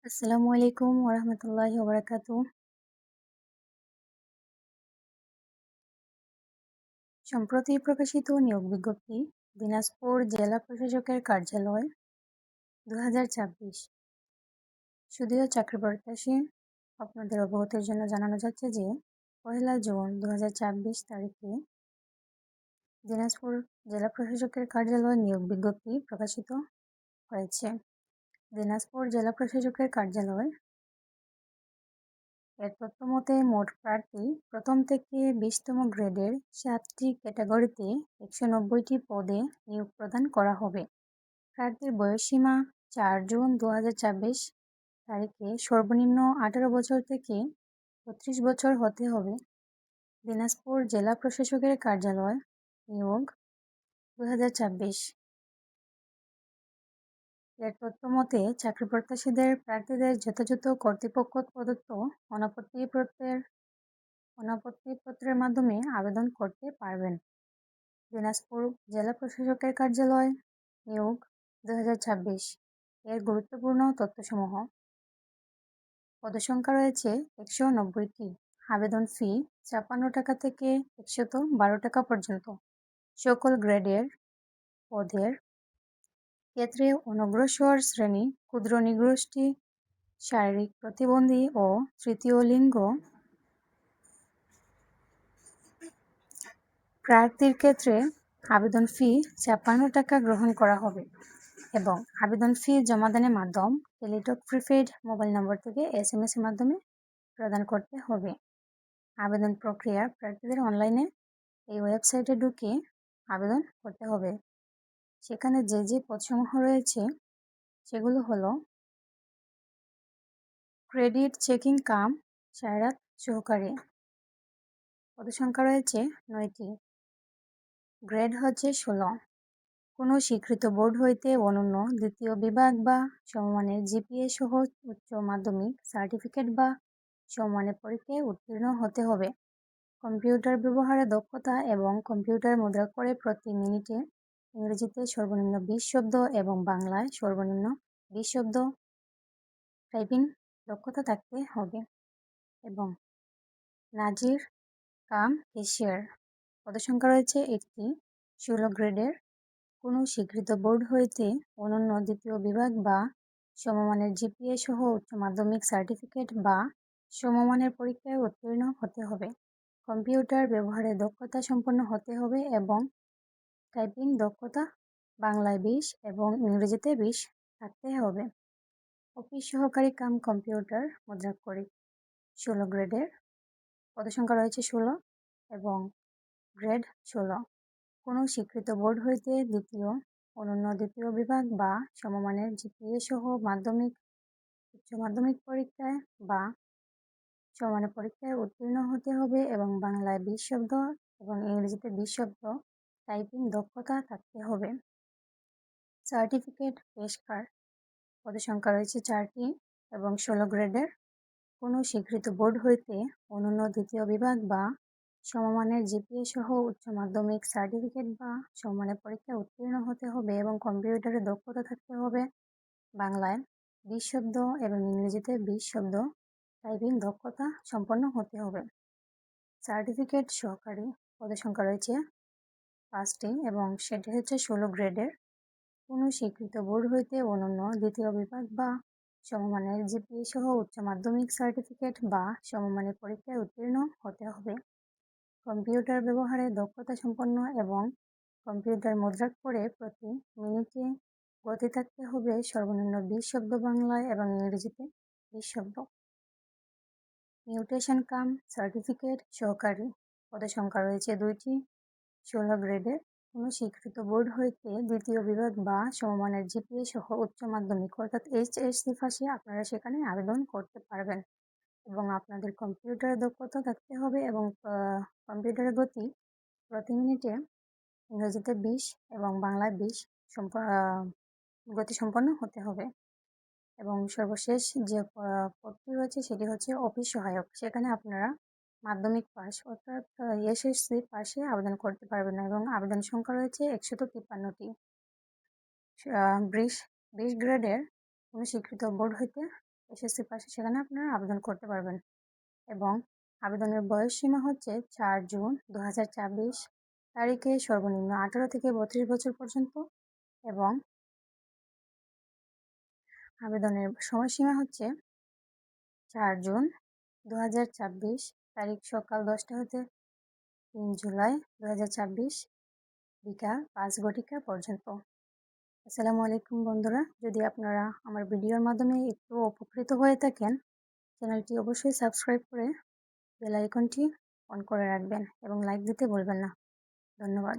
আসসালামু আলাইকুম ওরহমতুল্লাহি ওবারাকাতু। সম্প্রতি প্রকাশিত নিয়োগ বিজ্ঞপ্তি দিনাজপুর জেলা প্রশাসকের কার্যালয় 2024। যদিও চাকরি প্রত্যাশী আপনাদের অবগতির জন্য জানানো যাচ্ছে যে 1 জুন 2024 তারিখে দিনাজপুর জেলা প্রশাসকের কার্যালয় নিয়োগ বিজ্ঞপ্তি প্রকাশিত হয়েছে। দিনাজপুর জেলা প্রশাসকের কার্যালয় এর তথ্য মতে মোট প্রার্থী প্রথম থেকে 20তম গ্রেডের 7টি ক্যাটাগরিতে 190টি পদে নিয়োগ প্রদান করা হবে। প্রার্থীর বয়সসীমা 4 জুন 2024 তারিখে সর্বনিম্ন 18 বছর থেকে 32 বছর হতে হবে। দিনাজপুর জেলা প্রশাসকের কার্যালয় নিয়োগ 2024 এর তথ্য মতে চাকরি প্রত্যাশীদের প্রার্থীদের যথাযথ কর্তৃপক্ষ প্রদত্ত অনাপত্তিপত্রের মাধ্যমে আবেদন করতে পারবেন। দিনাজপুর জেলা প্রশাসকের কার্যালয় নিয়োগ 2024 এর গুরুত্বপূর্ণ তথ্যসমূহ: পদসংখ্যা রয়েছে 190টি। আবেদন ফি 56 টাকা থেকে 112 টাকা পর্যন্ত। সকল গ্রেডের পদের ক্ষেত্রে অনগ্রসর শ্রেণী, ক্ষুদ্র নৃগোষ্ঠী, শারীরিক প্রতিবন্ধী ও তৃতীয় লিঙ্গ প্রার্থীর ক্ষেত্রে আবেদন ফি 56 টাকা গ্রহণ করা হবে এবং আবেদন ফি জমাদানের মাধ্যম টেলিটক প্রিপেইড মোবাইল নম্বর থেকে SMS এর মাধ্যমে প্রদান করতে হবে। আবেদন প্রক্রিয়া প্রার্থীদের অনলাইনে এই ওয়েবসাইটে ঢুকে আবেদন করতে হবে। সেখানে যে পদসমূহ রয়েছে সেগুলো হলো ক্রেডিট চেকিং কাম সহায়ক সহকারী। পদসংখ্যা রয়েছে 9টি। গ্রেড হচ্ছে 16। কোনো স্বীকৃত বোর্ড হইতে অনন্য দ্বিতীয় বিভাগ বা সমমানের GPA সহ উচ্চ মাধ্যমিক সার্টিফিকেট বা সমমানের পরীক্ষায় উত্তীর্ণ হতে হবে। কম্পিউটার ব্যবহারে দক্ষতা এবং কম্পিউটার মুদ্রা করে প্রতি মিনিটে ইংরেজিতে সর্বনিম্ন 20 শব্দ এবং বাংলায় সর্বনিম্ন 20 শব্দ টাইপিং দক্ষতা থাকতে হবে। এবং নাজির কাম ক্যাশিয়ার পদসংখ্যা রয়েছে 1টি। 16 গ্রেডের কোনো স্বীকৃত বোর্ড হইতে অনন্য দ্বিতীয় বিভাগ বা সমমানের GPA সহ উচ্চ মাধ্যমিক সার্টিফিকেট বা সমমানের পরীক্ষায় উত্তীর্ণ হতে হবে। কম্পিউটার ব্যবহারে দক্ষতা সম্পন্ন হতে হবে এবং টাইপিং দক্ষতা বাংলায় 20 এবং ইংরেজিতে 20 থাকতে হবে। অফিস সহকারী কাম কম্পিউটার মুদ্রাক্ষরিক 16 গ্রেডের পদসংখ্যা রয়েছে 16 এবং গ্রেড 16। কোনো স্বীকৃত বোর্ড হইতে অনন্য দ্বিতীয় বিভাগ বা সমমানের GPA সহ উচ্চ মাধ্যমিক পরীক্ষায় বা সমমানের পরীক্ষায় উত্তীর্ণ হতে হবে এবং বাংলায় 20 শব্দ এবং ইংরেজিতে 20 শব্দ টাইপিং দক্ষতা থাকতে হবে। সার্টিফিকেট পেশকার পদসংখ্যা রয়েছে 4টি এবং 16 গ্রেডের কোনো স্বীকৃত বোর্ড হইতে অনন্য দ্বিতীয় বিভাগ বা সমমানের GPA সহ উচ্চ মাধ্যমিক সার্টিফিকেট বা সমমানের পরীক্ষায় উত্তীর্ণ হতে হবে এবং কম্পিউটারে দক্ষতা থাকতে হবে। বাংলায় 20 শব্দ এবং ইংরেজিতে 20 শব্দ টাইপিং দক্ষতা সম্পন্ন হতে হবে। সার্টিফিকেট সহকারী পদসংখ্যা রয়েছে 5টি এবং সেটি হচ্ছে 16 গ্রেডের কোনো স্বীকৃত বোর্ড হইতে অনন্য দ্বিতীয় বিভাগ বা সমমানের GPA সহ উচ্চ মাধ্যমিক সার্টিফিকেট বা সমমানের পরীক্ষায় উত্তীর্ণ হতে হবে। কম্পিউটার ব্যবহারে দক্ষতা সম্পন্ন এবং কম্পিউটার মুদ্রাক্ষরে প্রতি মিনিটে গতি থাকতে হবে সর্বনিম্ন 20 শব্দ বাংলায় এবং ইংরেজিতে 20 শব্দ। মিউটেশন কাম সার্টিফিকেট সহকারী পদসংখ্যা রয়েছে 2টি। 16 গ্রেডের কোনো স্বীকৃত বোর্ড হইতে দ্বিতীয় বিভাগ বা সমমানের GPA সহ উচ্চ মাধ্যমিক অর্থাৎ HSC পাশে আপনারা সেখানে আবেদন করতে পারবেন এবং আপনাদের কম্পিউটারে দক্ষতা থাকতে হবে এবং কম্পিউটারের গতি প্রতি মিনিটে ইংরেজিতে 20 এবং বাংলায় 20 গতিসম্পন্ন হতে হবে। এবং সর্বশেষ যে পদটি রয়েছে সেটি হচ্ছে অফিস সহায়ক। সেখানে আপনারা মাধ্যমিক পাস অর্থাৎ SSC পাশে আবেদন করতে পারবেন না এবং আবেদন সংখ্যা রয়েছে 153টি। 20 গ্রেডের কোনো স্বীকৃত বোর্ড হইতে এসএসসি পাশে সেখানে আপনারা আবেদন করতে পারবেন। এবং আবেদনের বয়স সীমা হচ্ছে 4 জুন 2024 তারিখে সর্বনিম্ন 18 থেকে 32 বছর পর্যন্ত এবং আবেদনের সময়সীমা হচ্ছে 4 জুন 2024 তারিখ সকাল 10টা হতে 3 জুলাই 2024 বিকাল 5 ঘটিকা পর্যন্ত। আসসালামু আলাইকুম বন্ধুরা, যদি আপনারা আমার ভিডিওর মাধ্যমে একটু উপকৃত হয়ে থাকেন, চ্যানেলটি অবশ্যই সাবস্ক্রাইব করে বেল আইকনটি অন করে রাখবেন এবং লাইক দিতে ভুলবেন না। ধন্যবাদ।